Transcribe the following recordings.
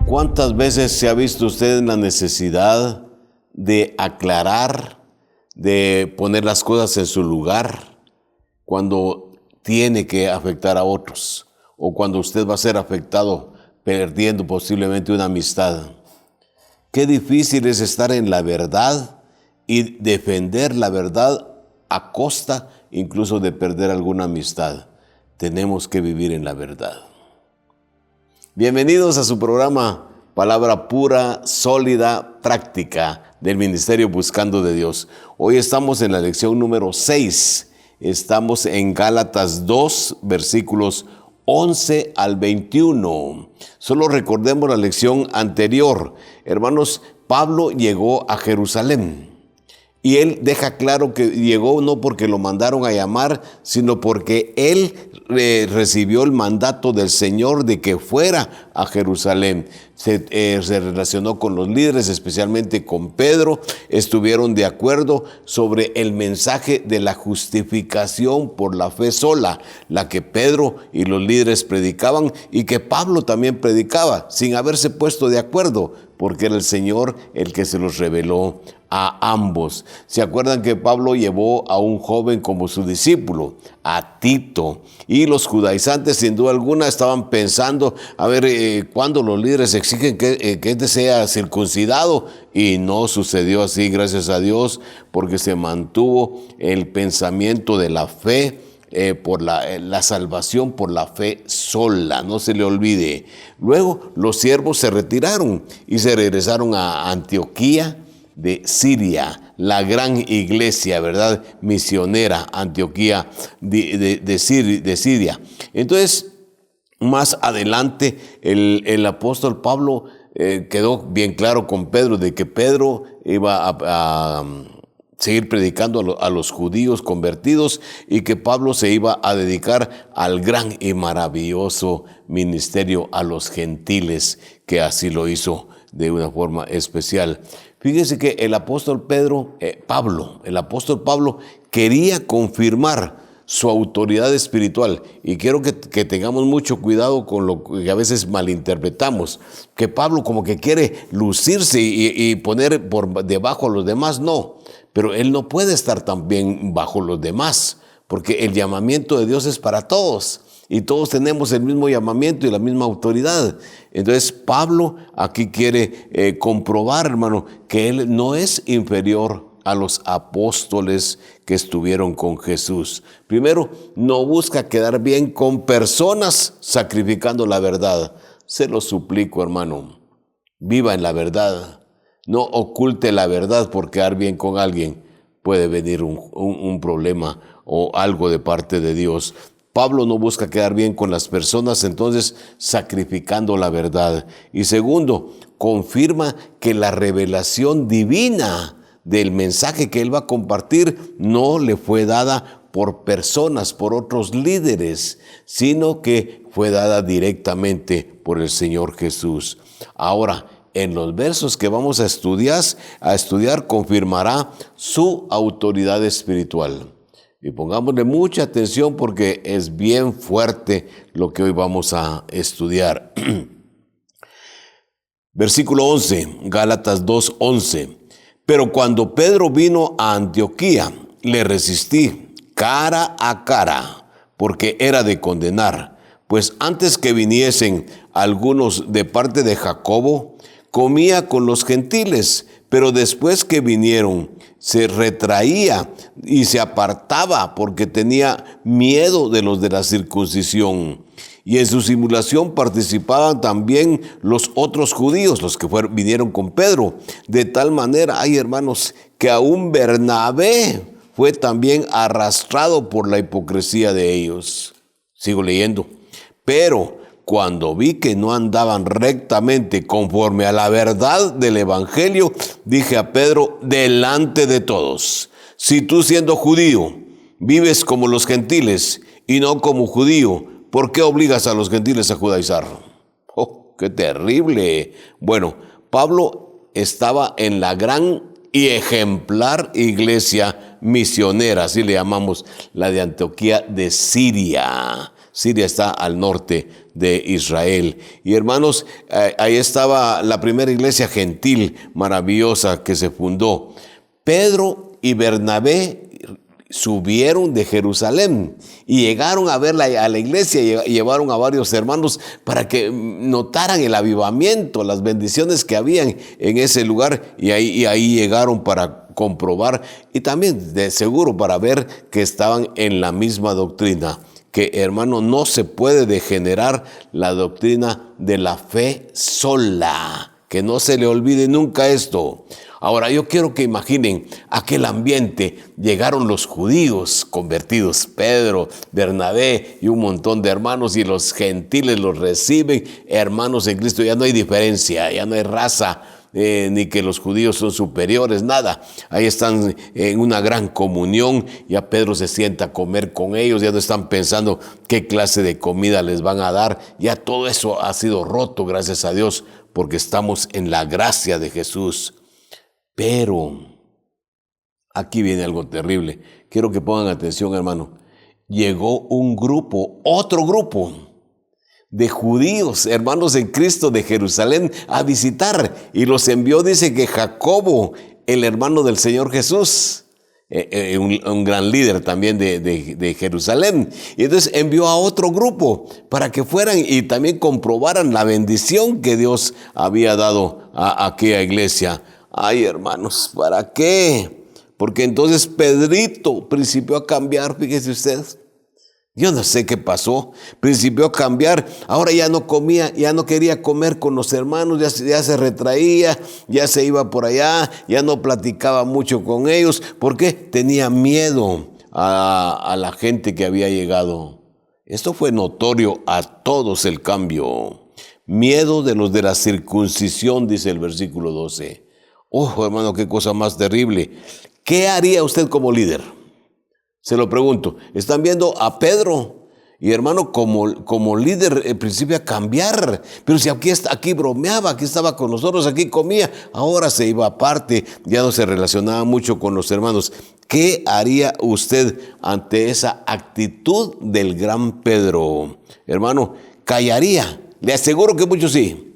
¿Cuántas veces se ha visto usted en la necesidad de aclarar, de poner las cosas en su lugar cuando tiene que afectar a otros o cuando usted va a ser afectado perdiendo posiblemente una amistad? Qué difícil es estar en la verdad y defender la verdad a costa incluso de perder alguna amistad. Tenemos que vivir en la verdad. Bienvenidos a su programa Palabra Pura, Sólida, Práctica del Ministerio Buscando de Dios. Hoy estamos en la lección número 6. Estamos en Gálatas 2, versículos 11 al 21. Solo recordemos la lección anterior. Hermanos, Pablo llegó a Jerusalén. Y él deja claro que llegó no porque lo mandaron a llamar, sino porque él recibió el mandato del Señor de que fuera a Jerusalén. Se relacionó con los líderes, especialmente con Pedro. Estuvieron de acuerdo sobre el mensaje de la justificación por la fe sola, la que Pedro y los líderes predicaban y que Pablo también predicaba, sin haberse puesto de acuerdo, porque era el Señor el que se los reveló a ambos. ¿Se acuerdan que Pablo llevó a un joven como su discípulo, a Tito? Y los judaizantes sin duda alguna estaban pensando, a ver, ¿cuándo los líderes exigen que este sea circuncidado? Y no sucedió así, gracias a Dios, porque se mantuvo el pensamiento de la fe, por la salvación por la fe sola, no se le olvide. Luego los siervos se retiraron y se regresaron a Antioquía de Siria, la gran iglesia, ¿verdad?, misionera, Antioquía de Siria. Entonces, más adelante, el apóstol Pablo quedó bien claro con Pedro de que Pedro iba a seguir predicando a los judíos convertidos y que Pablo se iba a dedicar al gran y maravilloso ministerio a los gentiles, que así lo hizo de una forma especial. Fíjese que el apóstol Pablo quería confirmar su autoridad espiritual, y quiero que tengamos mucho cuidado con lo que a veces malinterpretamos, que Pablo como que quiere lucirse y poner por debajo a los demás. No, pero él no puede estar también bajo los demás, porque el llamamiento de Dios es para todos. Y todos tenemos el mismo llamamiento y la misma autoridad. Entonces Pablo aquí quiere comprobar, hermano, que él no es inferior a los apóstoles que estuvieron con Jesús. Primero, no busca quedar bien con personas sacrificando la verdad. Se lo suplico, hermano. Viva en la verdad. No oculte la verdad por quedar bien con alguien. Puede venir un problema o algo de parte de Dios. Pablo no busca quedar bien con las personas, entonces sacrificando la verdad. Y segundo, confirma que la revelación divina del mensaje que él va a compartir no le fue dada por personas, por otros líderes, sino que fue dada directamente por el Señor Jesús. Ahora, en los versos que vamos a estudiar confirmará su autoridad espiritual. Y pongámosle mucha atención porque es bien fuerte lo que hoy vamos a estudiar. Versículo 11, Gálatas 2:11. Pero cuando Pedro vino a Antioquía, le resistí cara a cara, porque era de condenar. Pues antes que viniesen algunos de parte de Jacobo, comía con los gentiles, pero después que vinieron, se retraía y se apartaba porque tenía miedo de los de la circuncisión. Y en su simulación participaban también los otros judíos, los que vinieron con Pedro. De tal manera, hermanos, que aún Bernabé fue también arrastrado por la hipocresía de ellos. Sigo leyendo. Pero cuando vi que no andaban rectamente conforme a la verdad del evangelio, dije a Pedro delante de todos: si tú, siendo judío, vives como los gentiles y no como judío, ¿por qué obligas a los gentiles a judaizar? ¡Oh, qué terrible! Bueno, Pablo estaba en la gran y ejemplar iglesia misionera, así le llamamos, la de Antioquía de Siria. Siria está al norte de Israel. Y hermanos, ahí estaba la primera iglesia gentil maravillosa que se fundó. Pedro y Bernabé subieron de Jerusalén y llegaron a ver a la iglesia y llevaron a varios hermanos para que notaran el avivamiento, las bendiciones que habían en ese lugar, y ahí llegaron para comprobar y también de seguro para ver que estaban en la misma doctrina. Que, hermano, no se puede degenerar la doctrina de la fe sola. Que no se le olvide nunca esto. Ahora, yo quiero que imaginen aquel ambiente. Llegaron los judíos convertidos, Pedro, Bernabé y un montón de hermanos, y los gentiles los reciben, hermanos en Cristo. Ya no hay diferencia, ya no hay raza, ni que los judíos son superiores, nada. Ahí están en una gran comunión. Ya Pedro se sienta a comer con ellos, ya no están pensando qué clase de comida les van a dar. Ya todo eso ha sido roto, gracias a Dios, porque estamos en la gracia de Jesús. Pero aquí viene algo terrible. Quiero que pongan atención, hermano. Llegó un grupo, otro grupo de judíos, hermanos en Cristo de Jerusalén, a visitar, y los envió, dice que Jacobo, el hermano del Señor Jesús, un gran líder también de Jerusalén. Y entonces envió a otro grupo para que fueran y también comprobaran la bendición que Dios había dado a aquella iglesia. Ay, hermanos, ¿para qué? Porque entonces Pedrito principió a cambiar, fíjese usted. Yo no sé qué pasó, principió a cambiar. Ahora ya no comía, ya no quería comer con los hermanos, ya se retraía, ya se iba por allá, ya no platicaba mucho con ellos. ¿Por qué? Tenía miedo a la gente que había llegado. Esto fue notorio a todos, el cambio. Miedo de los de la circuncisión, dice el versículo 12. Oh, hermano, qué cosa más terrible. ¿Qué haría usted como líder? Se lo pregunto. Están viendo a Pedro y, hermano, como líder principio a cambiar. Pero si aquí bromeaba, aquí estaba con nosotros, aquí comía, ahora se iba aparte, ya no se relacionaba mucho con los hermanos. ¿Qué haría usted ante esa actitud del gran Pedro? Hermano, ¿callaría? Le aseguro que muchos sí.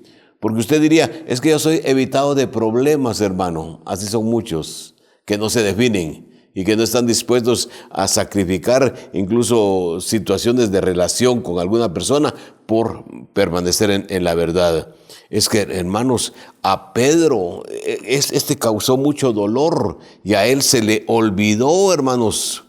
Porque usted diría, es que yo soy evitado de problemas, hermano. Así son muchos que no se definen y que no están dispuestos a sacrificar incluso situaciones de relación con alguna persona por permanecer en la verdad. Es que, hermanos, a Pedro este causó mucho dolor y a él se le olvidó, hermanos,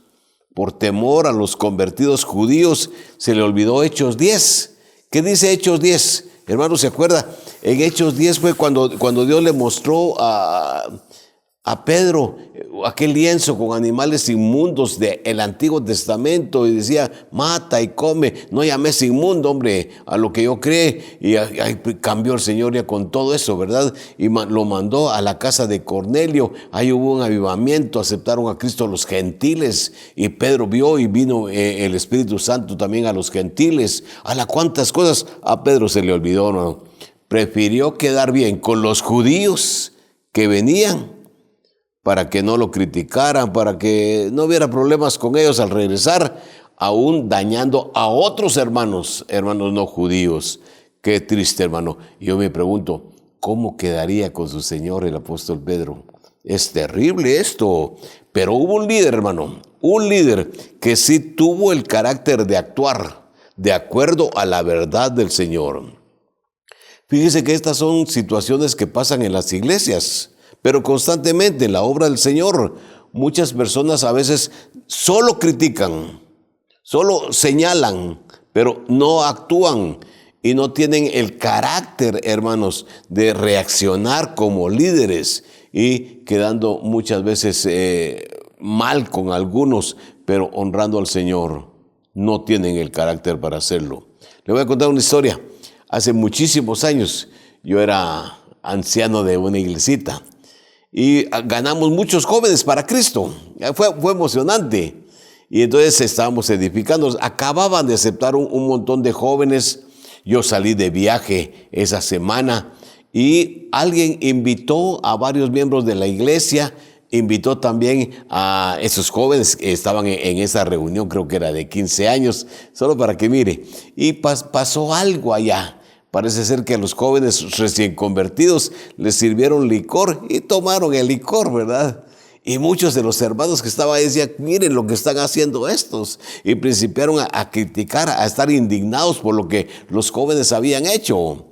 por temor a los convertidos judíos, se le olvidó Hechos 10. ¿Qué dice Hechos 10? Hermano, ¿se acuerda? En Hechos 10 fue cuando Dios le mostró a Pedro aquel lienzo con animales inmundos del Antiguo Testamento y decía, mata y come, no llames inmundo, hombre, a lo que yo cree. Y ahí cambió el Señor ya con todo eso, ¿verdad? Y lo mandó a la casa de Cornelio. Ahí hubo un avivamiento, aceptaron a Cristo los gentiles, y Pedro vio y vino el Espíritu Santo también a los gentiles. A las cuantas cosas a Pedro se le olvidó, ¿no? Prefirió quedar bien con los judíos que venían para que no lo criticaran, para que no hubiera problemas con ellos al regresar, aún dañando a otros hermanos no judíos. Qué triste, hermano. Yo me pregunto, ¿cómo quedaría con su Señor el apóstol Pedro? Es terrible esto. Pero hubo un líder, hermano, un líder que sí tuvo el carácter de actuar de acuerdo a la verdad del Señor. Fíjese que estas son situaciones que pasan en las iglesias, pero constantemente en la obra del Señor. Muchas personas a veces solo critican, solo señalan, pero no actúan y no tienen el carácter, hermanos, de reaccionar como líderes y quedando muchas veces mal con algunos, pero honrando al Señor. No tienen el carácter para hacerlo. Le voy a contar una historia. Hace muchísimos años yo era anciano de una iglesita y ganamos muchos jóvenes para Cristo. Fue emocionante. Y entonces estábamos edificando. Acababan de aceptar un montón de jóvenes. Yo salí de viaje esa semana y alguien invitó a varios miembros de la iglesia invitó también a esos jóvenes que estaban en esa reunión, creo que era de 15 años, solo para que mire. Y pasó algo allá. Parece ser que a los jóvenes recién convertidos les sirvieron licor y tomaron el licor, ¿verdad? Y muchos de los hermanos que estaban ahí decían, miren lo que están haciendo estos. Y principiaron a criticar, a estar indignados por lo que los jóvenes habían hecho.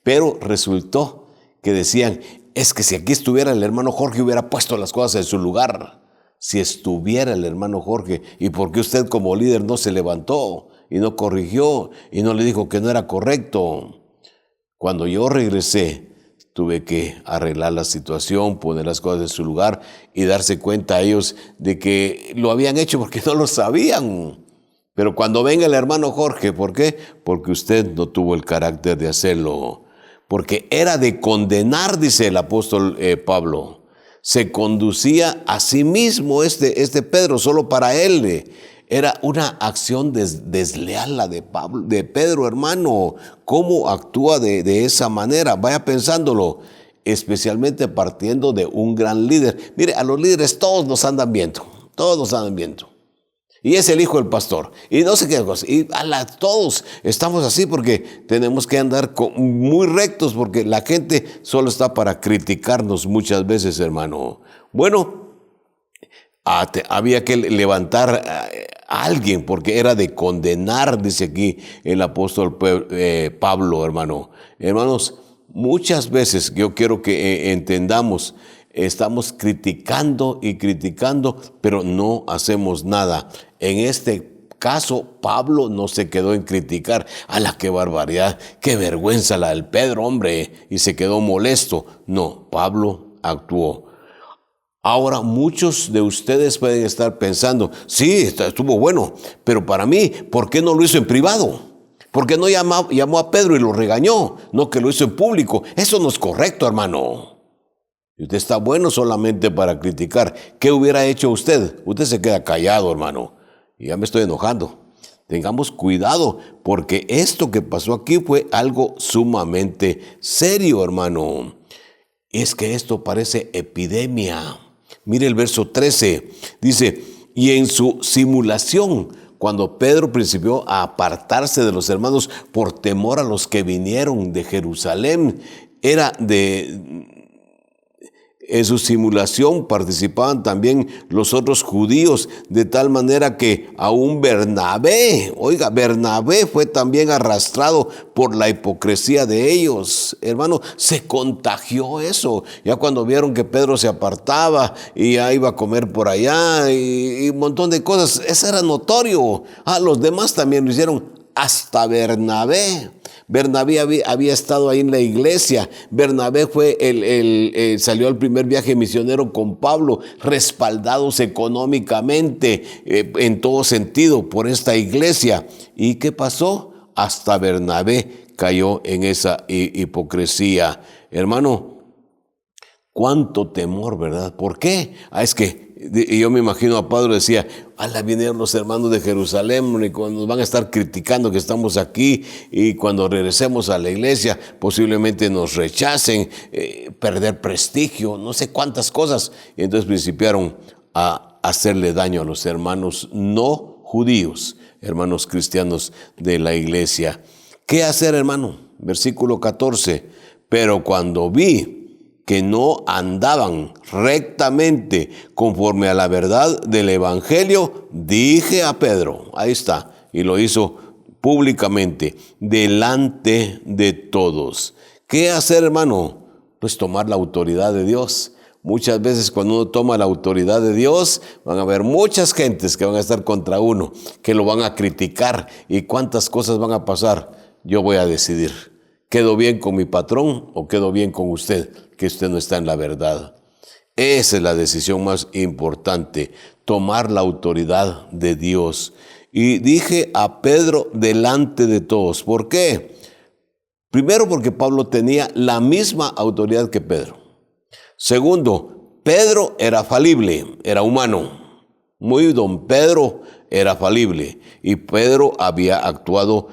Pero resultó que decían, es que si aquí estuviera el hermano Jorge hubiera puesto las cosas en su lugar. Si estuviera el hermano Jorge, ¿y por qué usted como líder no se levantó y no corrigió y no le dijo que no era correcto? Cuando yo regresé, tuve que arreglar la situación, poner las cosas en su lugar y darse cuenta a ellos de que lo habían hecho porque no lo sabían. Pero cuando venga el hermano Jorge, ¿por qué? Porque usted no tuvo el carácter de hacerlo. Porque era de condenar, dice el apóstol Pablo. Se conducía a sí mismo este Pedro, solo para él. Era una acción desleal la de Pedro, hermano. ¿Cómo actúa de esa manera? Vaya pensándolo, especialmente partiendo de un gran líder. Mire, a los líderes todos nos andan viendo, todos nos andan viendo. Y es el hijo del pastor. Y no sé qué cosa. Y todos estamos así porque tenemos que andar muy rectos porque la gente solo está para criticarnos muchas veces, hermano. Bueno, había que levantar a alguien porque era de condenar, dice aquí el apóstol Pablo, hermano. Hermanos, muchas veces yo quiero que entendamos, estamos criticando y criticando, pero no hacemos nada. En este caso, Pablo no se quedó en criticar. ¡Hala, qué barbaridad! ¡Qué vergüenza la del Pedro, hombre! Y se quedó molesto. No, Pablo actuó. Ahora, muchos de ustedes pueden estar pensando, sí, estuvo bueno, pero para mí, ¿por qué no lo hizo en privado? ¿Por qué no llamó a Pedro y lo regañó? No, que lo hizo en público. Eso no es correcto, hermano. Y usted está bueno solamente para criticar. ¿Qué hubiera hecho usted? Usted se queda callado, hermano. Y ya me estoy enojando. Tengamos cuidado, porque esto que pasó aquí fue algo sumamente serio, hermano. Es que esto parece epidemia. Mire el verso 13. Dice, y en su simulación, cuando Pedro principió a apartarse de los hermanos por temor a los que vinieron de Jerusalén, en su simulación participaban también los otros judíos, de tal manera que aún Bernabé fue también arrastrado por la hipocresía de ellos. Hermano, se contagió eso. Ya cuando vieron que Pedro se apartaba y ya iba a comer por allá y un montón de cosas, eso era notorio. Los demás también lo hicieron. Hasta Bernabé. Bernabé había estado ahí en la iglesia. Bernabé salió al primer viaje misionero con Pablo, respaldados económicamente en todo sentido por esta iglesia. ¿Y qué pasó? Hasta Bernabé cayó en esa hipocresía. Hermano, cuánto temor, ¿verdad? ¿Por qué? Es que yo me imagino a Pablo decía, vinieron los hermanos de Jerusalén y cuando nos van a estar criticando que estamos aquí y cuando regresemos a la iglesia posiblemente nos rechacen, perder prestigio, no sé cuántas cosas. Y entonces principiaron a hacerle daño a los hermanos no judíos, hermanos cristianos de la iglesia. ¿Qué hacer, hermano? Versículo 14. Pero cuando vi que no andaban rectamente conforme a la verdad del evangelio, dije a Pedro, ahí está, y lo hizo públicamente, delante de todos. ¿Qué hacer, hermano? Pues tomar la autoridad de Dios. Muchas veces cuando uno toma la autoridad de Dios, van a haber muchas gentes que van a estar contra uno, que lo van a criticar y cuántas cosas van a pasar. Yo voy a decidir, ¿quedo bien con mi patrón o quedo bien con usted? Que usted no está en la verdad. Esa es la decisión más importante, tomar la autoridad de Dios. Y dije a Pedro delante de todos. ¿Por qué? Primero, porque Pablo tenía la misma autoridad que Pedro. Segundo, Pedro era falible, era humano. Don Pedro era falible y Pedro había actuado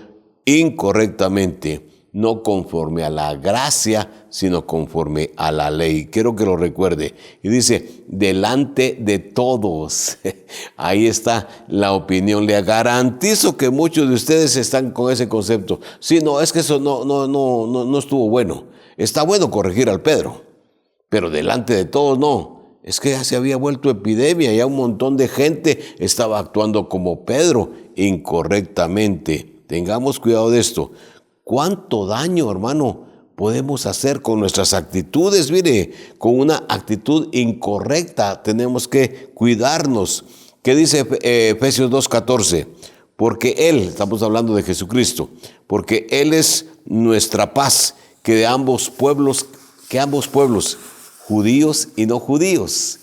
incorrectamente. no conforme a la gracia, sino conforme a la ley. Quiero que lo recuerde. Y dice, delante de todos. Ahí está la opinión. Le garantizo que muchos de ustedes están con ese concepto. Sí, no, es que eso no estuvo bueno. Está bueno corregir al Pedro, pero delante de todos no. Es que ya se había vuelto epidemia, ya un montón de gente estaba actuando como Pedro incorrectamente. Tengamos cuidado de esto. ¿Cuánto daño, hermano, podemos hacer con nuestras actitudes? Mire, con una actitud incorrecta tenemos que cuidarnos. ¿Qué dice Efesios 2:14? Porque Él, estamos hablando de Jesucristo, porque Él es nuestra paz, que ambos pueblos, judíos y no judíos,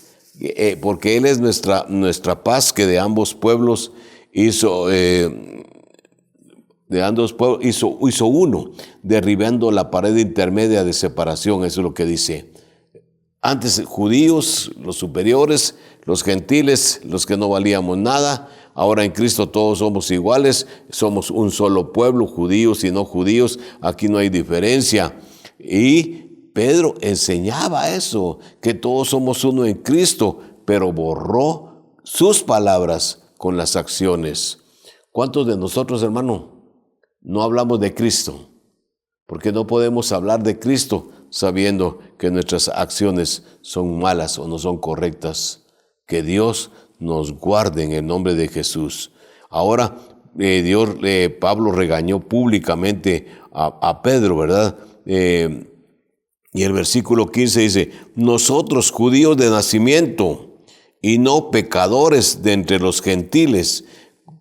porque Él es nuestra paz, que de ambos pueblos hizo uno, derribando la pared intermedia de separación. Eso es lo que dice. Antes judíos, los superiores, los gentiles, los que no valíamos nada. Ahora en Cristo todos somos iguales, somos un solo pueblo, judíos y no judíos. Aquí no hay diferencia. Y Pedro enseñaba eso, que todos somos uno en Cristo, pero borró sus palabras con las acciones. ¿Cuántos de nosotros, hermano, no hablamos de Cristo? Porque no podemos hablar de Cristo sabiendo que nuestras acciones son malas o no son correctas. Que Dios nos guarde en el nombre de Jesús. Ahora, Pablo regañó públicamente a Pedro, ¿verdad? Y el versículo 15 dice, nosotros judíos de nacimiento y no pecadores de entre los gentiles.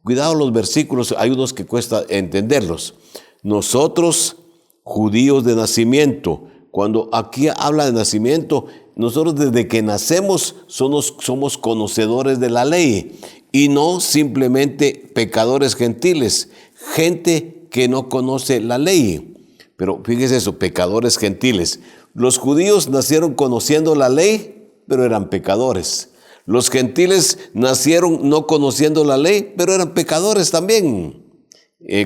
Cuidado los versículos, hay unos que cuesta entenderlos. Nosotros judíos de nacimiento. Cuando aquí habla de nacimiento, nosotros desde que nacemos somos conocedores de la ley y no simplemente pecadores gentiles, gente que no conoce la ley. Pero fíjese eso, pecadores gentiles. Los judíos nacieron conociendo la ley, pero eran pecadores. Los gentiles nacieron no conociendo la ley, pero eran pecadores también.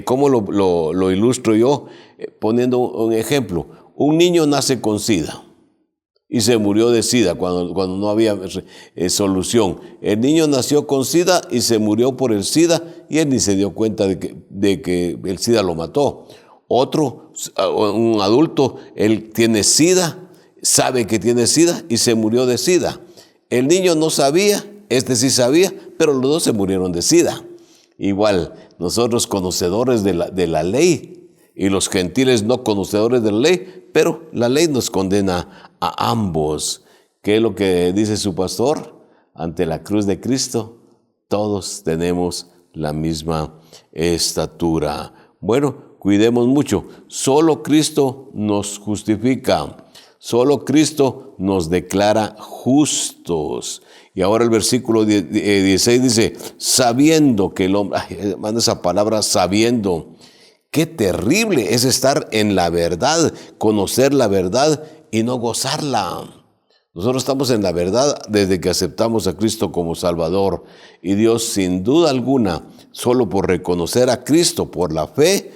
¿Cómo lo ilustro yo? Poniendo un ejemplo. Un niño nace con SIDA y se murió de SIDA cuando no había solución. El niño nació con SIDA y se murió por el SIDA y él ni se dio cuenta de que el SIDA lo mató. Otro, un adulto, él tiene SIDA, sabe que tiene SIDA y se murió de SIDA. El niño no sabía, este sí sabía, pero los dos se murieron de SIDA. Igual, nosotros conocedores de la ley y los gentiles no conocedores de la ley, pero la ley nos condena a ambos. ¿Qué es lo que dice su pastor? Ante la cruz de Cristo, todos tenemos la misma estatura. Bueno, cuidemos mucho. Solo Cristo nos justifica. Solo Cristo nos declara justos. Y ahora el versículo 16 dice, sabiendo que el hombre, manda esa palabra sabiendo, qué terrible es estar en la verdad, conocer la verdad y no gozarla. Nosotros estamos en la verdad desde que aceptamos a Cristo como Salvador. Y Dios, sin duda alguna, solo por reconocer a Cristo, por la fe,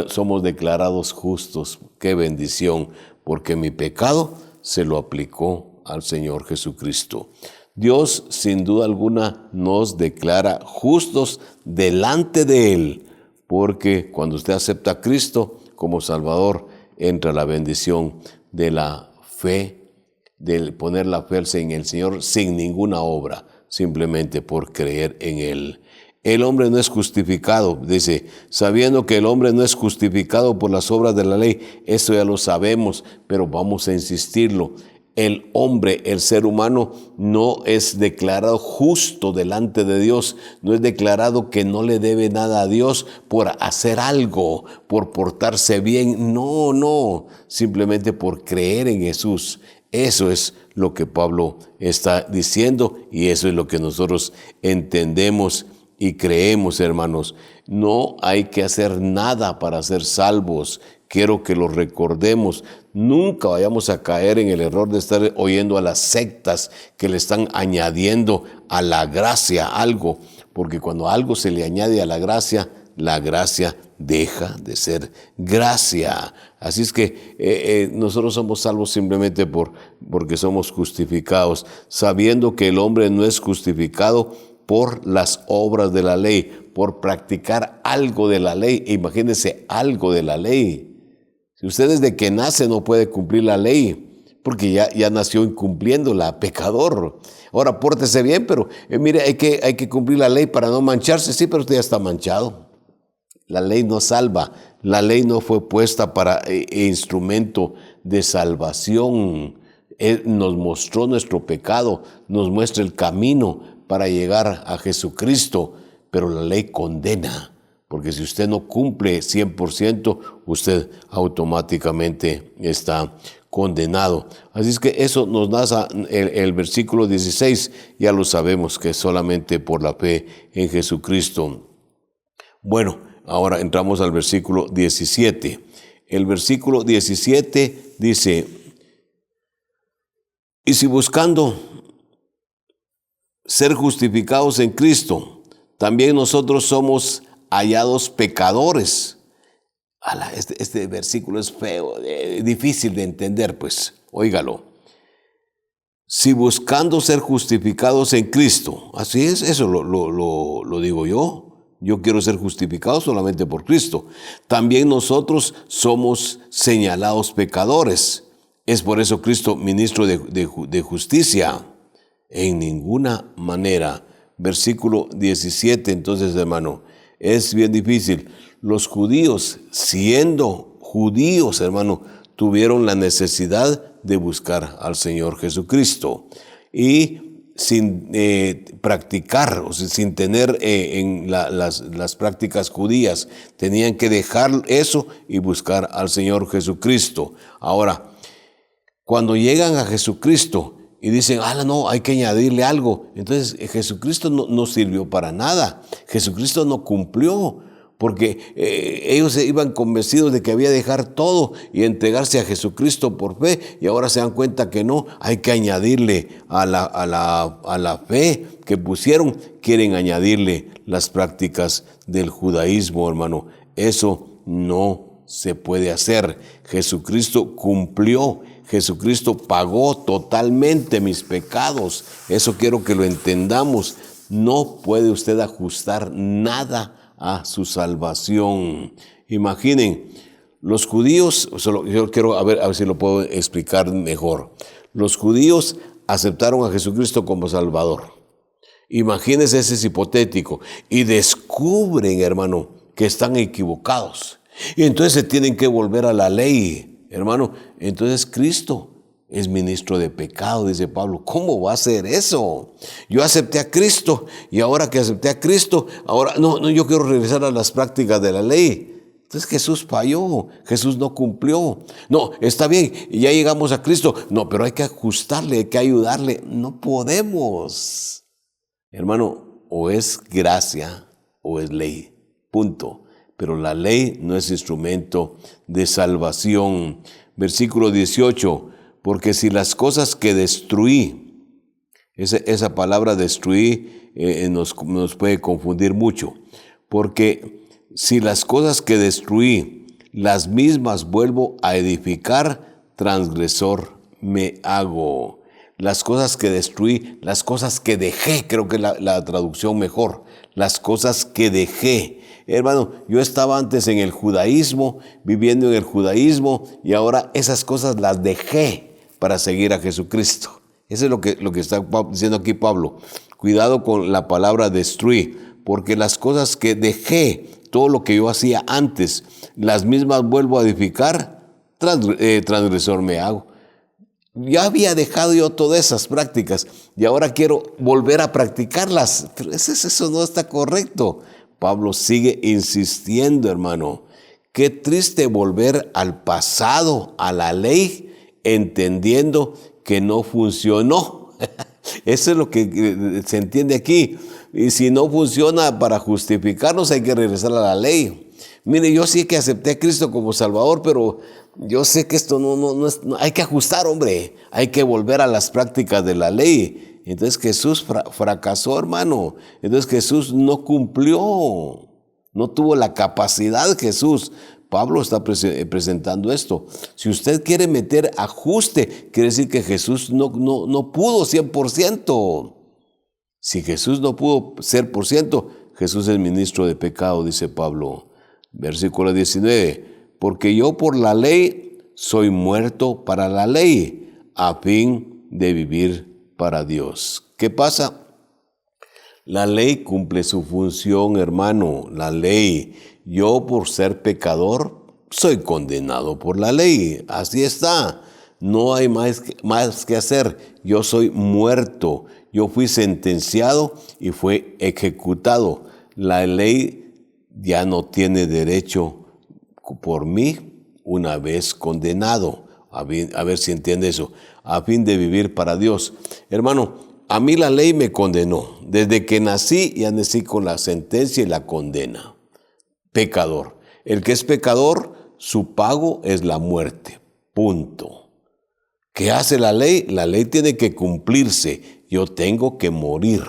somos declarados justos. ¡Qué bendición! Porque mi pecado se lo aplicó al Señor Jesucristo. Dios, sin duda alguna, nos declara justos delante de Él, porque cuando usted acepta a Cristo como Salvador, entra la bendición de la fe, de poner la fe en el Señor sin ninguna obra, simplemente por creer en Él. El hombre no es justificado, dice, sabiendo que el hombre no es justificado por las obras de la ley. Eso ya lo sabemos, pero vamos a insistirlo. El hombre, el ser humano, no es declarado justo delante de Dios. No es declarado que no le debe nada a Dios por hacer algo, por portarse bien. No, simplemente por creer en Jesús. Eso es lo que Pablo está diciendo y eso es lo que nosotros entendemos y creemos, hermanos. No hay que hacer nada para ser salvos. Quiero que lo recordemos. Nunca vayamos a caer en el error de estar oyendo a las sectas que le están añadiendo a la gracia algo. Porque cuando algo se le añade a la gracia, la gracia deja de ser gracia. Así es que nosotros somos salvos simplemente porque somos justificados, sabiendo que el hombre no es justificado por las obras de la ley, por practicar algo de la ley. Imagínense, algo de la ley. Si usted desde que nace no puede cumplir la ley, porque ya nació incumpliéndola, pecador. Ahora, pórtese bien, pero mire, hay que cumplir la ley para no mancharse. Sí, pero usted ya está manchado. La ley no salva. La ley no fue puesta para instrumento de salvación. Él nos mostró nuestro pecado, nos muestra el camino para llegar a Jesucristo, pero la ley condena. Porque si usted no cumple 100%, usted automáticamente está condenado. Así es que eso nos da el versículo 16, ya lo sabemos, que es solamente por la fe en Jesucristo. Bueno, ahora entramos al versículo 17. El versículo 17 dice, y si buscando ser justificados en Cristo, también nosotros somos hallados pecadores. Este versículo es feo, difícil de entender, pues, óigalo. Si buscando ser justificados en Cristo, así es, eso lo digo yo. Yo quiero ser justificado solamente por Cristo. También nosotros somos señalados pecadores. Es por eso Cristo, ministro de justicia. En ninguna manera. Versículo 17, entonces, hermano, es bien difícil. Los judíos, siendo judíos, hermano, tuvieron la necesidad de buscar al Señor Jesucristo. Y sin practicar, o sea, sin tener en las prácticas judías, tenían que dejar eso y buscar al Señor Jesucristo. Ahora, cuando llegan a Jesucristo y dicen, no, hay que añadirle algo, entonces Jesucristo no sirvió para nada. Jesucristo no cumplió, porque ellos iban convencidos de que había que dejar todo y entregarse a Jesucristo por fe, y ahora se dan cuenta que no, hay que añadirle a la fe que pusieron, quieren añadirle las prácticas del judaísmo, hermano. Eso no se puede hacer. Jesucristo cumplió. Jesucristo pagó totalmente mis pecados. Eso quiero que lo entendamos. No puede usted ajustar nada a su salvación. Imaginen, los judíos, yo quiero a ver si lo puedo explicar mejor. Los judíos aceptaron a Jesucristo como Salvador. Imagínense, ese es hipotético. Y descubren, hermano, que están equivocados. Y entonces se tienen que volver a la ley. Hermano, entonces Cristo es ministro de pecado, dice Pablo. ¿Cómo va a ser eso? Yo acepté a Cristo y ahora que acepté a Cristo, ahora no, yo quiero regresar a las prácticas de la ley. Entonces Jesús falló, Jesús no cumplió. No, está bien, ya llegamos a Cristo. No, pero hay que ajustarle, hay que ayudarle. No podemos. Hermano, o es gracia o es ley. Punto. Pero la ley no es instrumento de salvación. Versículo 18, porque si las cosas que destruí, esa palabra destruí nos puede confundir mucho, porque si las cosas que destruí, las mismas vuelvo a edificar, transgresor me hago. Las cosas que destruí, las cosas que dejé, creo que es la traducción mejor, las cosas que dejé. Hermano, yo estaba antes en el judaísmo, viviendo en el judaísmo, y ahora esas cosas las dejé para seguir a Jesucristo. Eso es lo que está diciendo aquí Pablo. Cuidado con la palabra destruir, porque las cosas que dejé, todo lo que yo hacía antes, las mismas vuelvo a edificar, transgresor me hago. Ya había dejado yo todas esas prácticas y ahora quiero volver a practicarlas, pero eso no está correcto. Pablo sigue insistiendo, hermano. Qué triste volver al pasado, a la ley, entendiendo que no funcionó. Eso es lo que se entiende aquí. Y si no funciona para justificarnos, hay que regresar a la ley. Mire, yo sí que acepté a Cristo como Salvador, pero yo sé que esto no hay que ajustar, hombre. Hay que volver a las prácticas de la ley. Entonces Jesús fracasó, hermano. Entonces Jesús no cumplió. No tuvo la capacidad Jesús. Pablo está presentando esto. Si usted quiere meter ajuste, quiere decir que Jesús no pudo 100%. Si Jesús no pudo ser por ciento, Jesús es ministro de pecado, dice Pablo. Versículo 19. Porque yo por la ley soy muerto para la ley, a fin de vivir para Dios. ¿Qué pasa? La ley cumple su función, hermano. La ley. Yo por ser pecador soy condenado por la ley. Así está. No hay más que hacer. Yo soy muerto. Yo fui sentenciado y fue ejecutado. La ley ya no tiene derecho por mí una vez condenado. A ver si entiende eso. A fin de vivir para Dios. Hermano, a mí la ley me condenó. Desde que nací ya nací con la sentencia y la condena. Pecador. El que es pecador, su pago es la muerte. Punto. ¿Qué hace la ley? La ley tiene que cumplirse. Yo tengo que morir.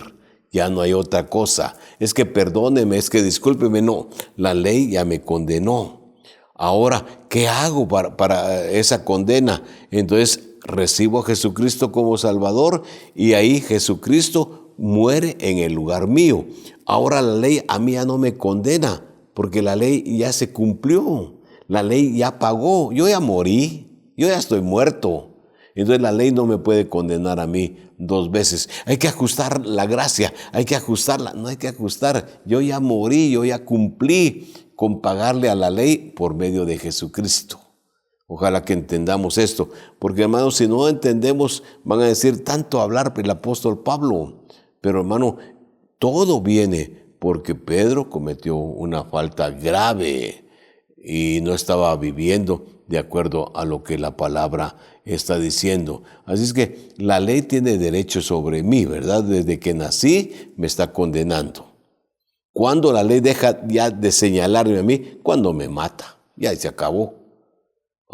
Ya no hay otra cosa. Es que perdóneme, es que discúlpeme. No, la ley ya me condenó. Ahora, ¿qué hago para esa condena? Entonces, recibo a Jesucristo como Salvador y ahí Jesucristo muere en el lugar mío. Ahora la ley a mí ya no me condena porque la ley ya se cumplió. La ley ya pagó. Yo ya morí. Yo ya estoy muerto. Entonces la ley no me puede condenar a mí 2 veces. Hay que ajustar la gracia. Hay que ajustarla. No hay que ajustar. Yo ya morí. Yo ya cumplí con pagarle a la ley por medio de Jesucristo. Ojalá que entendamos esto, porque hermanos, si no entendemos, van a decir tanto hablar el apóstol Pablo. Pero hermano, todo viene porque Pedro cometió una falta grave y no estaba viviendo de acuerdo a lo que la palabra está diciendo. Así es que la ley tiene derecho sobre mí, ¿verdad? Desde que nací me está condenando. ¿Cuándo la ley deja ya de señalarme a mí? Cuando me mata. Ya se acabó.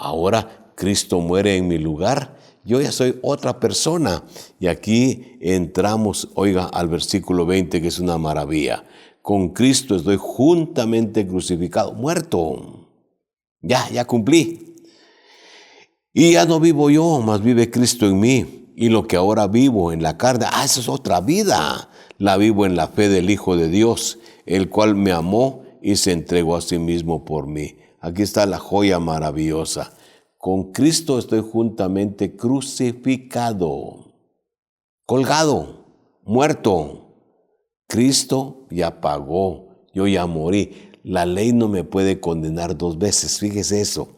Ahora Cristo muere en mi lugar, yo ya soy otra persona. Y aquí entramos, oiga, al versículo 20, que es una maravilla. Con Cristo estoy juntamente crucificado, muerto. Ya cumplí. Y ya no vivo yo, mas vive Cristo en mí. Y lo que ahora vivo en la carne, esa es otra vida. La vivo en la fe del Hijo de Dios, el cual me amó y se entregó a sí mismo por mí. Aquí está la joya maravillosa. Con Cristo estoy juntamente crucificado, colgado, muerto. Cristo ya pagó, yo ya morí. La ley no me puede condenar 2 veces, fíjese eso.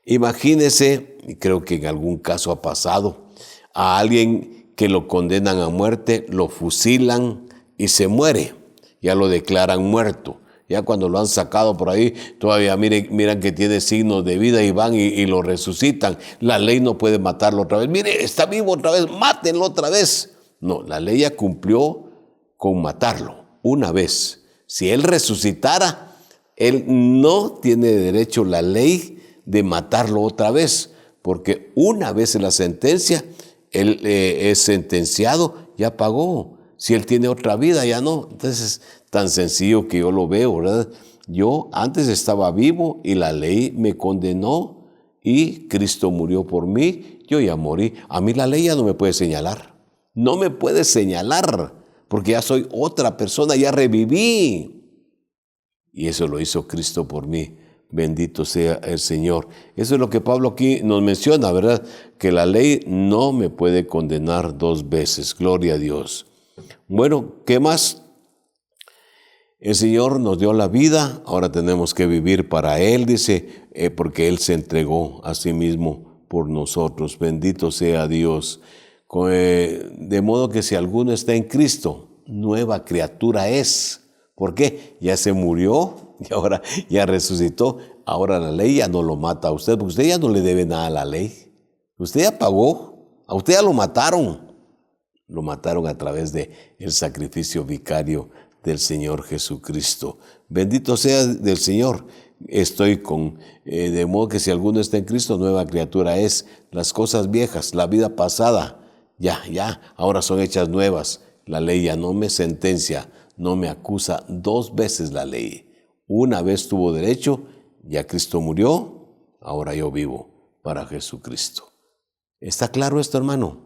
Imagínese, y creo que en algún caso ha pasado, a alguien que lo condenan a muerte, lo fusilan y se muere. Ya lo declaran muerto. Ya cuando lo han sacado por ahí, todavía miran que tiene signos de vida y van y lo resucitan. La ley no puede matarlo otra vez. Mire, está vivo otra vez, mátenlo otra vez. No, la ley ya cumplió con matarlo una vez. Si él resucitara, él no tiene derecho la ley de matarlo otra vez, porque una vez en la sentencia, él es sentenciado, ya pagó. Si él tiene otra vida, ya no. Entonces, tan sencillo que yo lo veo, ¿verdad? Yo antes estaba vivo y la ley me condenó y Cristo murió por mí, yo ya morí. A mí la ley ya no me puede señalar. No me puede señalar porque ya soy otra persona, ya reviví. Y eso lo hizo Cristo por mí. Bendito sea el Señor. Eso es lo que Pablo aquí nos menciona, ¿verdad? Que la ley no me puede condenar 2 veces. Gloria a Dios. Bueno, ¿qué más? El Señor nos dio la vida, ahora tenemos que vivir para Él, dice, porque Él se entregó a sí mismo por nosotros. Bendito sea Dios. De modo que si alguno está en Cristo, nueva criatura es. ¿Por qué? Ya se murió y ahora ya resucitó. Ahora la ley ya no lo mata a usted, porque usted ya no le debe nada a la ley. Usted ya pagó, a usted ya lo mataron. Lo mataron a través del sacrificio vicario del Señor Jesucristo. Bendito sea del Señor. Estoy de modo que si alguno está en Cristo, nueva criatura es. Las cosas viejas, la vida pasada, ya, ahora son hechas nuevas. La ley ya no me sentencia, no me acusa 2 veces la ley. Una vez tuvo derecho, ya Cristo murió, ahora yo vivo para Jesucristo. ¿Está claro esto, hermano?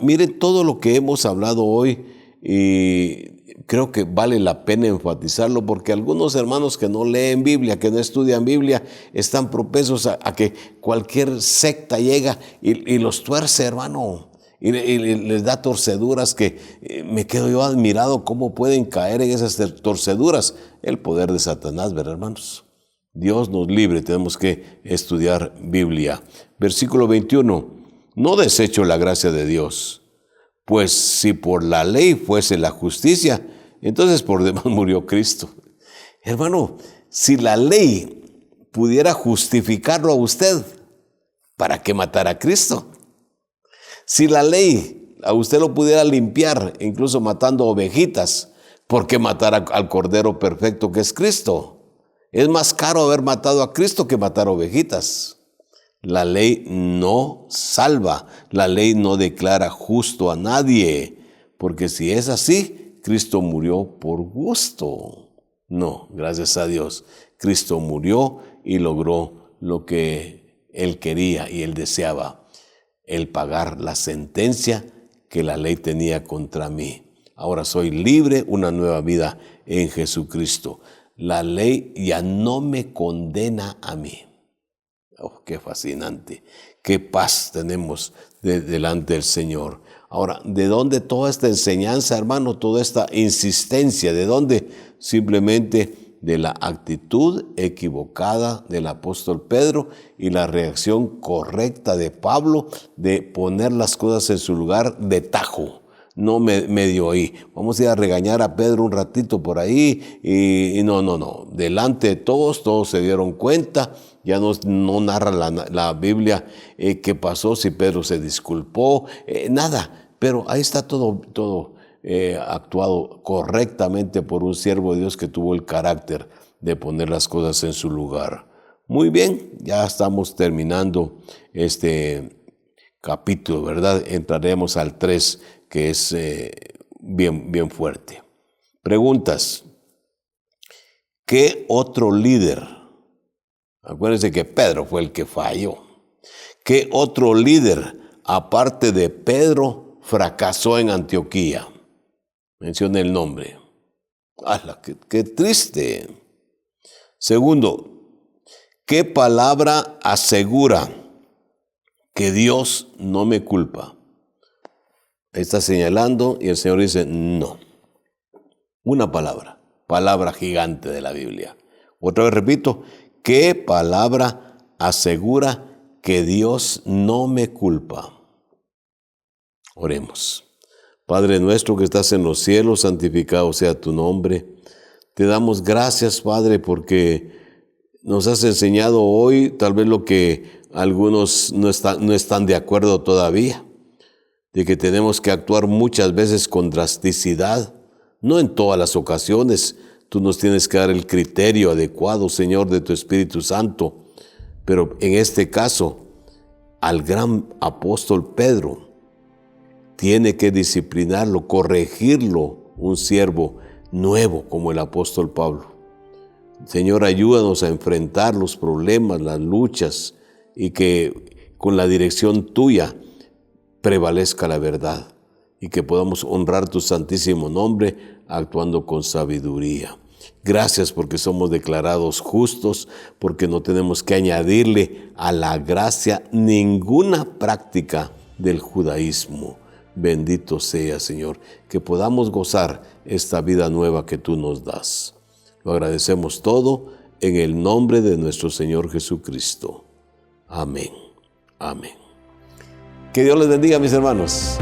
Mire todo lo que hemos hablado hoy y creo que vale la pena enfatizarlo porque algunos hermanos que no leen Biblia, que no estudian Biblia, están propensos a que cualquier secta llega y los tuerce, hermano. Y les da torceduras que me quedo yo admirado cómo pueden caer en esas torceduras. El poder de Satanás, ¿verdad, hermanos? Dios nos libre, tenemos que estudiar Biblia. Versículo 21. No desecho la gracia de Dios, pues si por la ley fuese la justicia, entonces por demás murió Cristo. Hermano, si la ley pudiera justificarlo a usted, ¿para qué matar a Cristo? Si la ley a usted lo pudiera limpiar, incluso matando ovejitas, ¿por qué matar al Cordero perfecto que es Cristo? Es más caro haber matado a Cristo que matar ovejitas. La ley no salva, la ley no declara justo a nadie, porque si es así, Cristo murió por gusto. No, gracias a Dios, Cristo murió y logró lo que Él quería y Él deseaba, el pagar la sentencia que la ley tenía contra mí. Ahora soy libre, una nueva vida en Jesucristo. La ley ya no me condena a mí. Oh, qué fascinante, qué paz tenemos delante del Señor. Ahora, ¿de dónde toda esta enseñanza, hermano? Toda esta insistencia, ¿de dónde? Simplemente de la actitud equivocada del apóstol Pedro y la reacción correcta de Pablo de poner las cosas en su lugar de tajo. No medio ahí. Vamos a ir a regañar a Pedro un ratito por ahí y no. Delante de todos se dieron cuenta. Ya no narra la Biblia qué pasó, si Pedro se disculpó, nada. Pero ahí está todo actuado correctamente por un siervo de Dios que tuvo el carácter de poner las cosas en su lugar. Muy bien, ya estamos terminando este capítulo, ¿verdad? Entraremos al 3, que es bien fuerte. Preguntas. ¿Qué otro líder? Acuérdense que Pedro fue el que falló. ¿Qué otro líder, aparte de Pedro, fracasó en Antioquía? Mencione el nombre. ¡Hala, qué triste! Segundo, ¿qué palabra asegura que Dios no me culpa? Ahí está señalando y el Señor dice, no. Una palabra gigante de la Biblia. Otra vez repito, ¿qué palabra asegura que Dios no me culpa? Oremos. Padre nuestro que estás en los cielos, santificado sea tu nombre. Te damos gracias, Padre, porque nos has enseñado hoy tal vez lo que algunos no están de acuerdo todavía, de que tenemos que actuar muchas veces con drasticidad, no en todas las ocasiones. Tú nos tienes que dar el criterio adecuado, Señor, de tu Espíritu Santo. Pero en este caso, al gran apóstol Pedro, tiene que disciplinarlo, corregirlo, un siervo nuevo como el apóstol Pablo. Señor, ayúdanos a enfrentar los problemas, las luchas, y que con la dirección tuya prevalezca la verdad y que podamos honrar tu santísimo nombre actuando con sabiduría. Gracias porque somos declarados justos, porque no tenemos que añadirle a la gracia ninguna práctica del judaísmo. Bendito sea, Señor, que podamos gozar esta vida nueva que tú nos das. Lo agradecemos todo en el nombre de nuestro Señor Jesucristo. Amén. Amén. Que Dios les bendiga, mis hermanos.